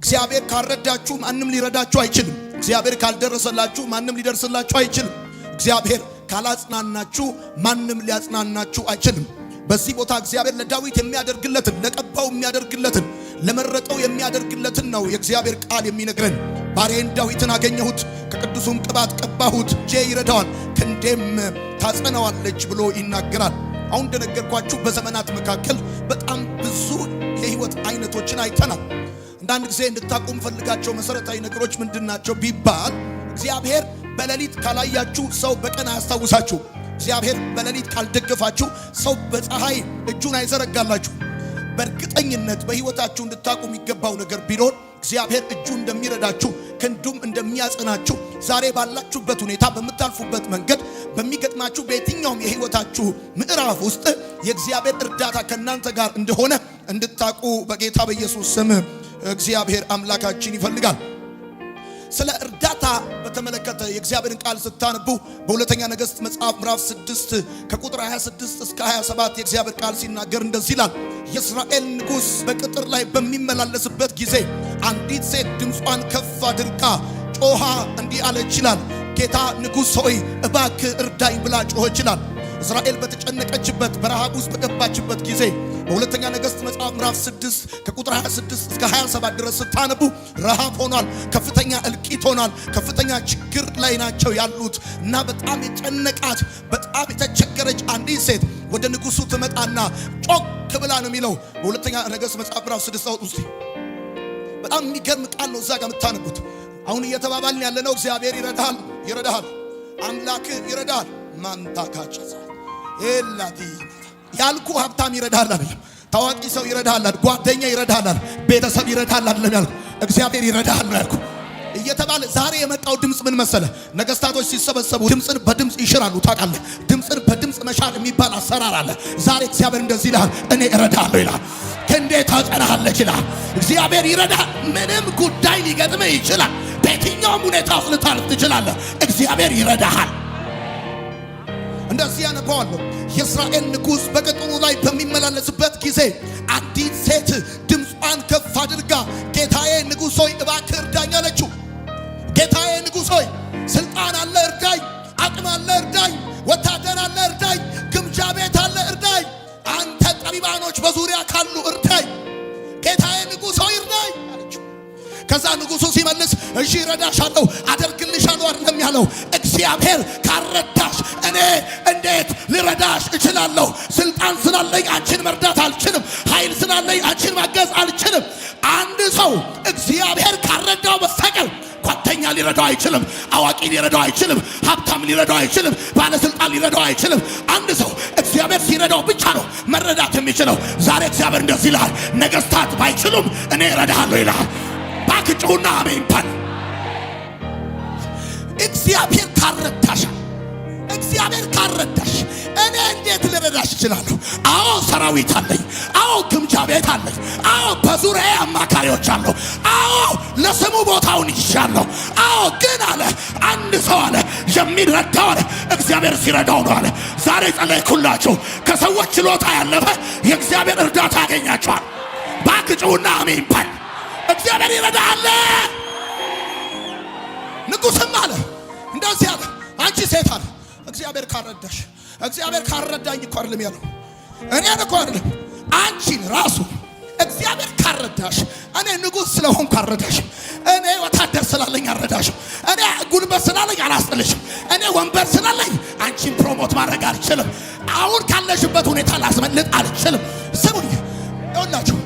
እግዚአብሔር ካልረዳችሁ ማንም ሊረዳችሁ አይችልም። እግዚአብሔር ካልደረሰላችሁ ማንም ሊደርስላችሁ አይችልም። እግዚአብሔር ካላጽናናችሁ ማንም ሊያጽናናችሁ አይችልም። በዚህ ቦታ እግዚአብሔር ለዳዊት የሚያደርግለትን ለቀባው የሚያደርግለትን ለመረጠው የሚያደርግለትን ነው የእግዚአብሔር ቃል የሚነግረን። ባሪያዬን ዳዊትን አገኘሁት፣ ከቅዱሱም ቅባት ቀባሁት፣ እጄ ይረዳዋል፣ ክንዴም ታጸናዋለች ብሎ ይናገራል። አሁን እንደነገርኳችሁ በዘመናት መካከል በጣም ብዙ የህይወት አይነቶችን አይተናል። አንዳንድ ጊዜ እንድታቁም ፈልጋቸው መሰረታዊ ነገሮች ምንድናቸው ቢባል እግዚአብሔር በሌሊት ካላያችሁ ሰው በቀን አያስታውሳችሁ። እግዚአብሔር በሌሊት ካልደገፋችሁ ሰው በፀሐይ እጁን አይዘረጋላችሁ። በእርግጠኝነት በህይወታችሁ እንድታቁ የሚገባው ነገር ቢኖር እግዚአብሔር እጁ እንደሚረዳችሁ ክንዱም እንደሚያጸናችሁ ዛሬ ባላችሁበት ሁኔታ በመታልፉበት መንገድ በሚገጥማችሁ በየትኛውም የህይወታችሁ ምዕራፍ ውስጥ የእግዚአብሔር እርዳታ ከናንተ ጋር እንደሆነ እንድታቁ በጌታ በኢየሱስ ስም እግዚአብሔር አምላካችን ይፈልጋል። ስለ እርዳታ በተመለከተ የእግዚአብሔርን ቃል ስታነቡ በሁለተኛ ነገሥት መጽሐፍ ምዕራፍ 6 ከቁጥር 26 እስከ 27 የእግዚአብሔር ቃል ሲናገር እንደዚህ ይላል። የእስራኤል ንጉሥ በቅጥር ላይ በሚመላለስበት ጊዜ አንዲት ሴት ድምጿን ከፍ አድርጋ ጮኻ እንዲህ አለች ይላል። ጌታ ንጉሥ ሆይ እባክህ እርዳኝ ብላ ጮኸች ይላል። እስራኤል በተጨነቀችበት በረሃብ ውስጥ በገባችበት ጊዜ በሁለተኛ ነገሥት መጽሐፍ ምዕራፍ 6 ከቁጥር 26 እስከ 27 ድረስ ስታነቡ ረሃብ ሆኗል፣ ከፍተኛ እልቂት ሆኗል፣ ከፍተኛ ችግር ላይ ናቸው ያሉት እና በጣም የጨነቃት በጣም የተቸገረች አንዲት ሴት ወደ ንጉሱ ትመጣና ጮክ ብላ ነው የሚለው በሁለተኛ ነገሥት መጽሐፍ ምዕራፍ 6 ውስጥ በጣም የሚገርም ቃል ነው እዛ ጋር የምታነቡት። አሁን እየተባባልን ያለነው እግዚአብሔር ይረዳሃል፣ ይረዳሃል፣ አምላክ ይረዳሃል። ማንታካቸዛ ኤላቲ ያልኩ ሀብታም ይረዳሃል አይደለም፣ ታዋቂ ሰው ይረዳሃል፣ ጓደኛ ይረዳሃል፣ ቤተሰብ ይረዳሃል አይደለም ያልኩ፣ እግዚአብሔር ይረዳሃል ነው ያልኩ እየተባለ ዛሬ የመጣው ድምጽ ምን መሰለ? ነገስታቶች ሲሰበሰቡ ድምጽን በድምጽ ይሽራሉ። ታውቃለህ፣ ድምጽን በድምጽ መሻር የሚባል አሰራር አለ። ዛሬ እግዚአብሔር እንደዚህ ይላል፣ እኔ እረዳሃለሁ ይላል። ክንዴ ታጸናሃለች ይላል። እግዚአብሔር ይረዳሃል። ምንም ጉዳይ ሊገጥምህ ይችላል። በየትኛውም ሁኔታ ውስጥ ልታልፍ ትችላለህ። እግዚአብሔር ይረዳሃል። እንደዚህ ያነበዋለሁ። የእስራኤል ንጉሥ በቅጥሩ ላይ በሚመላለስበት ጊዜ አንዲት ሴት ድምጿን ከፍ አድርጋ ጌታዬ ንጉሥ ሆይ እባክህ እርዳኝ አለችው። ጌታዬ ንጉሥ ሆይ ስልጣን አለ እርዳኝ፣ አቅም አለ እርዳኝ፣ ወታደር አለ እርዳኝ፣ ግምጃ ቤት አለ እርዳኝ፣ አንተ ጠቢባኖች በዙሪያ ካሉ እርዳኝ፣ ጌታዬ ንጉሥ ሆይ እርዳኝ አለችው። ከዛ ንጉሡ ሲመልስ እሺ እረዳሻለሁ፣ አደርግልሻለሁ አይደለም ያለው። እግዚአብሔር ካረዳሽ እኔ እንዴት ልረዳሽ እችላለሁ? ስልጣን ስላለኝ አንቺን መርዳት አልችልም። ኃይል ስላለኝ አንቺን ማገዝ አልችልም። አንድ ሰው እግዚአብሔር ካረዳው በስተቀር ጓደኛ ሊረዳው አይችልም። አዋቂ ሊረዳው አይችልም። ሀብታም ሊረዳው አይችልም። ባለስልጣን ሊረዳው አይችልም። አንድ ሰው እግዚአብሔር ሲረዳው ብቻ ነው መረዳት የሚችለው። ዛሬ እግዚአብሔር እንደዚህ ይላል፣ ነገስታት ባይችሉም እኔ እረዳሃለሁ ይላል። ባክጩና አሜን ባል። እግዚአብሔር ካረዳሽ፣ እግዚአብሔር ካረዳሽ እኔ እንዴት ልረዳሽ እችላለሁ? አዎ ሰራዊት አለኝ። አዎ ግምጃ ቤት አለኝ። አዎ በዙሪያዬ አማካሪዎች አሉ። አዎ ለስሙ ቦታውን ይሻለሁ። አዎ ግን አለ አንድ ሰው አለ የሚረዳው አለ እግዚአብሔር ሲረዳው ነው አለ። ዛሬ ጸለይኩላችሁ፣ ከሰዎች ችሎታ ያለፈ የእግዚአብሔር እርዳታ ያገኛችኋል። ባክጩና አሜን ባል። እግዚአብሔር ይረዳሃል። ንጉሥም አለ እንደዚህ አለ፣ አንቺ ሴት አለ እግዚአብሔር ካረዳሽ፣ እግዚአብሔር ካረዳኝ እኮ አይደለም ያለው፣ እኔን እኮ አይደለም አንቺን ራሱ እግዚአብሔር ካረዳሽ፣ እኔ ንጉሥ ስለሆንኩ ካረዳሽ፣ እኔ ወታደር ስላለኝ አረዳሽም፣ እኔ ጉልበት ስላለኝ አላስጥልሽም፣ እኔ ወንበር ስላለኝ አንቺን ፕሮሞት ማድረግ አልችልም። አሁን ካለሽበት ሁኔታ ላስመልጥ አልችልም። ስሙኝ ይኸውላችሁ፣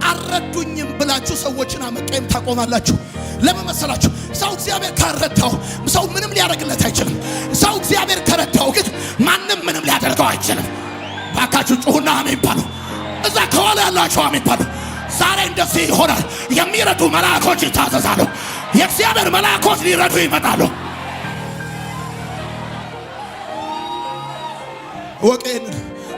አረዱኝም ብላችሁ ሰዎችን አመቀየም ታቆማላችሁ። ለምን መሰላችሁ? ሰው እግዚአብሔር ካረዳው ሰው ምንም ሊያደርግለት አይችልም። ሰው እግዚአብሔር ከረዳው ግን ማንም ምንም ሊያደርገው አይችልም። ባካችሁ ጩሁና አሜን ባሉ። እዛ ከኋላ ያላችሁ አሜን ባሉ። ዛሬ እንደዚህ ይሆናል። የሚረዱ መላእክቶች ይታዘዛሉ። የእግዚአብሔር መላእክቶች ሊረዱ ይመጣሉ። ወቄን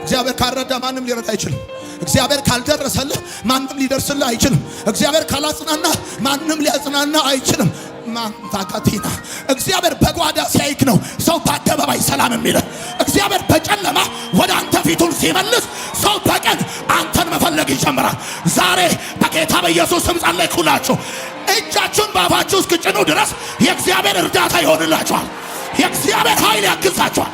እግዚአብሔር ካረዳ ማንም ሊረዳ አይችልም። እግዚአብሔር ካልደረሰልህ ማንም ሊደርስልህ አይችልም። እግዚአብሔር ካላጽናና ማንም ሊያጽናና አይችልም። ማንታካቲና እግዚአብሔር በጓዳ ሲያይክ ነው ሰው በአደባባይ ሰላም የሚለው። እግዚአብሔር በጨለማ ወደ አንተ ፊቱን ሲመልስ ሰው በቀን አንተን መፈለግ ይጀምራል። ዛሬ በጌታ በኢየሱስ ስም ጸለይኩላችሁ። እጃችሁን በአፋችሁ እስክጭኑ ድረስ የእግዚአብሔር እርዳታ ይሆንላችኋል። የእግዚአብሔር ኃይል ያግዛችኋል።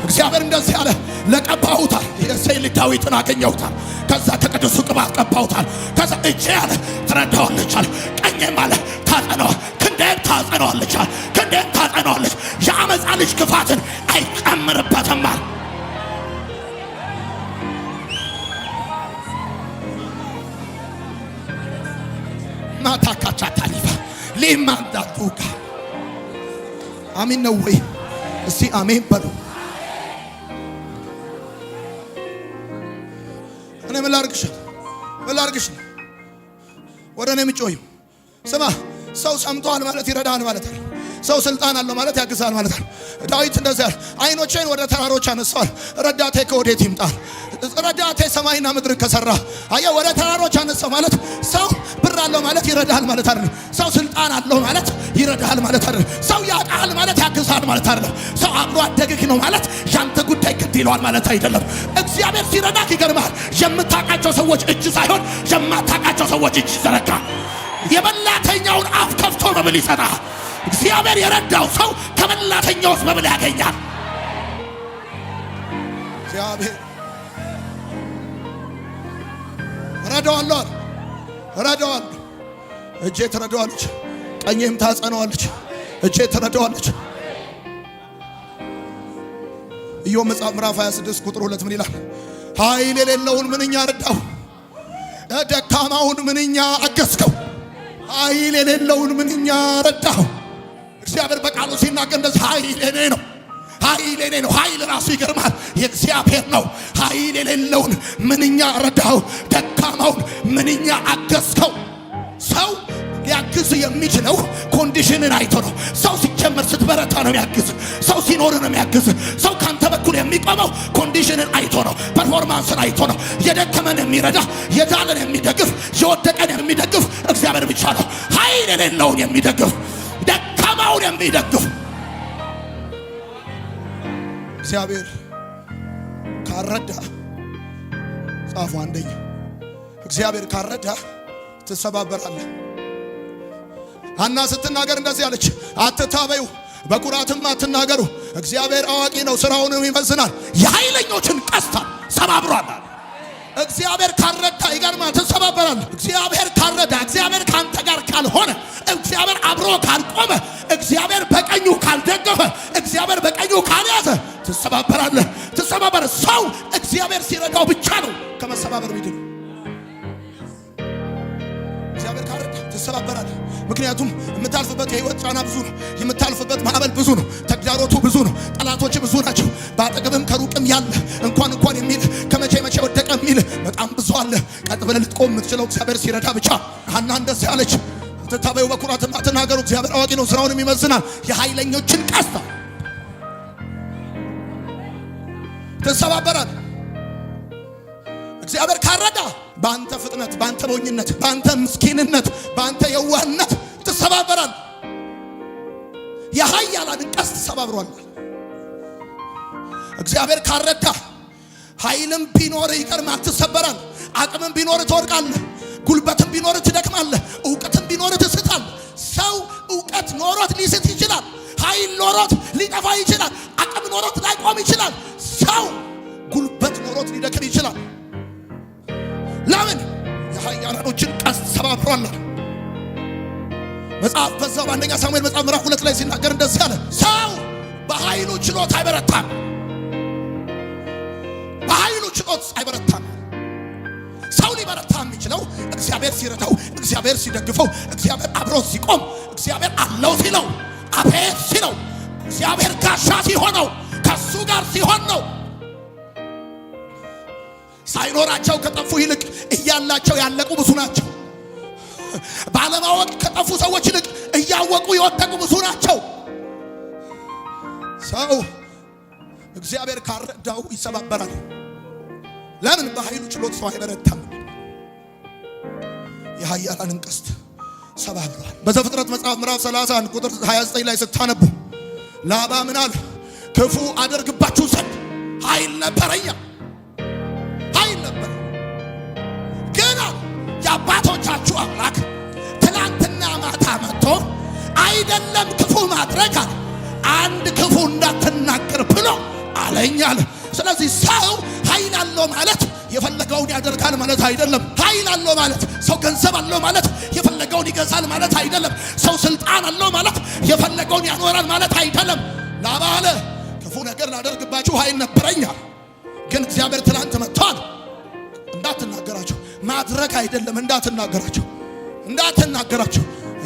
እግዚአብሔር እንደዚህ ያለ ለቀባሁታል። የእሴይ ልጅ ዳዊትን አገኘሁታል። ከዛ ከቅዱሱ ቅባት ቀባሁታል። ከዛ እጄ አለ ትረዳዋለች አለ። ቀኜም አለ ታጸነዋ፣ ክንዴም ታጸነዋለች አለ። ክንዴም ታጸነዋለች። የአመፃ ልጅ ክፋትን አይጨምርበትም አለ። ማታካቻ ታሊፋ ሊማንዳቱካ አሚን ነው ወይ? እስቲ አሜን በሉ። እኔ ምን ላርግሽ ነው ወደ እኔ የምጮኸው? ስማ፣ ሰው ሰምቷል ማለት ይረዳል ማለት ነው። ሰው ስልጣን አለው ማለት ያግዛል ማለት ነው። ዳዊት እንደዚህ ያለ አይኖቼን ወደ ተራሮች አነሳዋል፣ ረዳቴ ከወዴት ይምጣል? ረዳቴ ሰማይና ምድር ከሰራ። አየህ፣ ወደ ተራሮች አነሳው ማለት ሰው ብር አለው ማለት ይረዳል ማለት አይደለም። ሰው ስልጣን አለው ማለት ይረዳል ማለት አይደለም። ሰው ያውቃል ማለት ያግዛል ማለት አይደለም። ሰው አብሮ አደግህ ነው ማለት ያንተ ጉዳይ ግድ ይለዋል ማለት አይደለም። እግዚአብሔር ሲረዳክ ይገርማል። የምታውቃቸው ሰዎች እጅ ሳይሆን የማታውቃቸው ሰዎች እጅ ይዘረጋል። የበላተኛውን አፍ ከፍቶ መብል ይሰጣል። እግዚአብሔር የረዳው ሰው ከበላተኛው ውስጥ መብል ያገኛል። እግዚአብሔር ረዳዋለሁ። እጄ ትረዳዋለች፣ ቀኜም ታጸነዋለች። እጄ ትረዳዋለች። ኢዮብ መጽሐፍ ምዕራፍ 26 ቁጥር 2 ምን ይላል? ኃይል የሌለውን ምንኛ ረዳው፣ ደካማውን ምንኛ አገዝከው። ኃይል የሌለውን ምንኛ ረዳው። እግዚአብሔር በቃሉ ሲናገር እንደዚህ ኃይል የኔ ነው፣ ኃይል የኔ ነው። ኃይል ራሱ ይገርማል፣ የእግዚአብሔር ነው። ኃይል የሌለውን ምንኛ ረዳው፣ ደካማውን ምንኛ አገዝከው። ሰው ሊያግዝ የሚችለው ኮንዲሽንን አይቶ ነው። ሰው ሲጀመር ስትበረታ ነው የሚያግዝ። ሰው ሲኖር ነው የሚያግዝ። ሰው ካንተ በኩል የሚቆመው ኮንዲሽንን አይቶ ነው፣ ፐርፎርማንስን አይቶ ነው። የደከመን የሚረዳ፣ የዛለን የሚደግፍ፣ የወደቀን የሚደግፍ እግዚአብሔር ብቻ ነው። ኃይል የሌለውን የሚደግፍ፣ ደካማውን የሚደግፍ እግዚአብሔር ካረዳ ጻፉ። አንደኛ እግዚአብሔር ካረዳ ትሰባበራለህ። ሐና ስትናገር እንደዚህ አለች፣ አትታበዩ፣ በኩራትም አትናገሩ። እግዚአብሔር አዋቂ ነው፣ ስራውንም ይመዝናል። የኃይለኞችን ቀስታ ሰባብሯል። እግዚአብሔር ካረዳ ይገርማል፣ ትሰባበራለህ። እግዚአብሔር ካረዳ፣ እግዚአብሔር ካንተ ጋር ካልሆነ፣ እግዚአብሔር አብሮ ካልቆመ፣ እግዚአብሔር በቀኙ ካልደገፈ፣ እግዚአብሔር በቀኙ ካልያዘ ትሰባበራለህ። ሰው እግዚአብሔር ሲረዳው ብቻ ነው ከመሰባበር ሚድን። እግዚአብሔር ካረዳ ትሰባበራለህ። ምክንያቱም የምታልፍበት የህይወት ጫና ብዙ ነው። የምታልፍበት ማዕበል ብዙ ነው። ተግዳሮቱ ብዙ ነው። ጠላቶች ብዙ ናቸው። በአጠገብም ከሩቅም ያለ እንኳን የሚል ከመቼ ወደቀ የሚል በጣም ብዙ አለ። ቀጥ ብለህ ልትቆም የምትችለው እግዚአብሔር ሲረዳ ብቻ። ሐና እንደዚህ አለች፣ አትታበዩ፣ በኩራትም አትናገሩ። እግዚአብሔር አዋቂ ነው፣ ስራውንም ይመዝናል። የኃይለኞችን ቀስታ ትሰባበራል። እግዚአብሔር ካረዳ በአንተ ፍጥነት፣ በአንተ ሞኝነት፣ በአንተ ምስኪንነት፣ በአንተ የዋህነት ትሰባበራል። የኃያላንን ቀስት ተሰባብሯል። እግዚአብሔር ካረዳ ኃይልም ቢኖር ይቀርማል፣ ትሰበራል። አቅምም ቢኖር ትወድቃለህ። ጉልበትም ቢኖር ትደክማለህ። እውቀትም ቢኖር ትስታለህ። ሰው እውቀት ኖሮት ሊስት ይችላል። ኃይል ኖሮት ሊጠፋ ይችላል። አቅም ኖሮት ላይቆም ይችላል። ሰው ጉልበት ኖሮት ሊደክም ይችላል። ለምን? የኃያላኖችን ቀስት ሰባብሯል። መጽሐፍ በዛው በአንደኛ ሳሙኤል መጽሐፍ ምዕራፍ 2 ላይ ሲናገር እንደዚህ አለ፣ ሰው በኃይሉ ችሎት አይበረታም። በኃይሉ ችሎት አይበረታም። ሰው ሊበረታ የሚችለው እግዚአብሔር ሲረዳው፣ እግዚአብሔር ሲደግፈው፣ እግዚአብሔር አብሮት ሲቆም፣ እግዚአብሔር አለው ሲለው፣ አቤት ሲለው፣ እግዚአብሔር ጋሻ ሲሆነው፣ ከሱ ጋር ሲሆን ነው። ሳይኖራቸው ከጠፉ ይልቅ እያላቸው ያለቁ ብዙ ናቸው። ባለማወቅ ከጠፉ ሰዎች ይልቅ እያወቁ የወደቁ ብዙ ናቸው። ሰው እግዚአብሔር ካረዳው ይሰባበራል። ለምን? በኃይሉ ችሎት ሰው አይበረታም። የኃያላንን ቀስት ሰባብሯል። በዘፍጥረት መጽሐፍ ምዕራፍ 31 ቁጥር 29 ላይ ስታነቡ ላባ ምን አለ? ክፉ አደርግባችሁ ዘንድ ኃይል ነበረኝ። ግን የአባቶቻችሁ አምላክ ትናንትና ማታ መጥቶ አይደለም ክፉ ማድረግ አለ አንድ ክፉ እንዳትናገር ብሎ አለኛል። ስለዚህ ሰው ኃይል አለው ማለት የፈለገውን ያደርጋል ማለት አይደለም። ኃይል አለው ማለት ሰው ገንዘብ አለው ማለት የፈለገውን ይገዛል ማለት አይደለም። ሰው ስልጣን አለው ማለት የፈለገውን ያኖራል ማለት አይደለም። ላባ አለ ክፉ ነገር ላደርግባችሁ ኃይል ነበረኛል። ግን እግዚአብሔር ትናንት መጥቷል እንዳትናገራቸው ማድረግ አይደለም እንዳትናገራቸው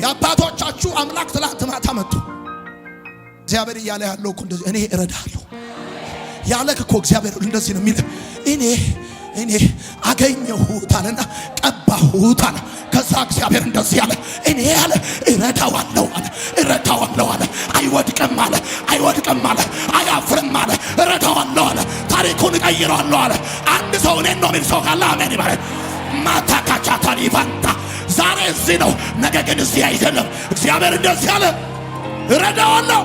የአባቶቻችሁ አምላክ ትናንት ማታ መጥቶ እግዚአብሔር እያለ ያለው እኮ እንደዚህ እኔ እረዳለሁ ያለክ እኮ እግዚአብሔር እንደዚህ ነው የሚል እኔ አገኘሁት አለና ቀባሁት አለ። ከዛ እግዚአብሔር እንደዚህ ያለ እኔ ያለ እረዳዋለሁ አለ። አይወድቅም አለ አያፍርም አለ እረዳዋለሁ አለ። ታሪኩን እቀይረዋለሁ አለ። አንድ ሰው እኔ ነው የሚል ሰው ካለ አሜን ይበል። ማታካቻታን ይፈንታ ዛሬ እዚህ ነው ነገ ግን እዚህ አይደለም። እግዚአብሔር እንደዚህ ያለ እረዳዋለሁ።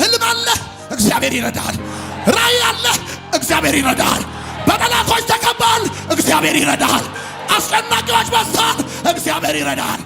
ህልም አለ እግዚአብሔር ይረዳሃል። ራእይ አለ እግዚአብሔር ይረዳሃል። በጠላቶች ተከባል እግዚአብሔር ይረዳሃል። አስጨናቂዎች በዝተዋል እግዚአብሔር ይረዳሃል።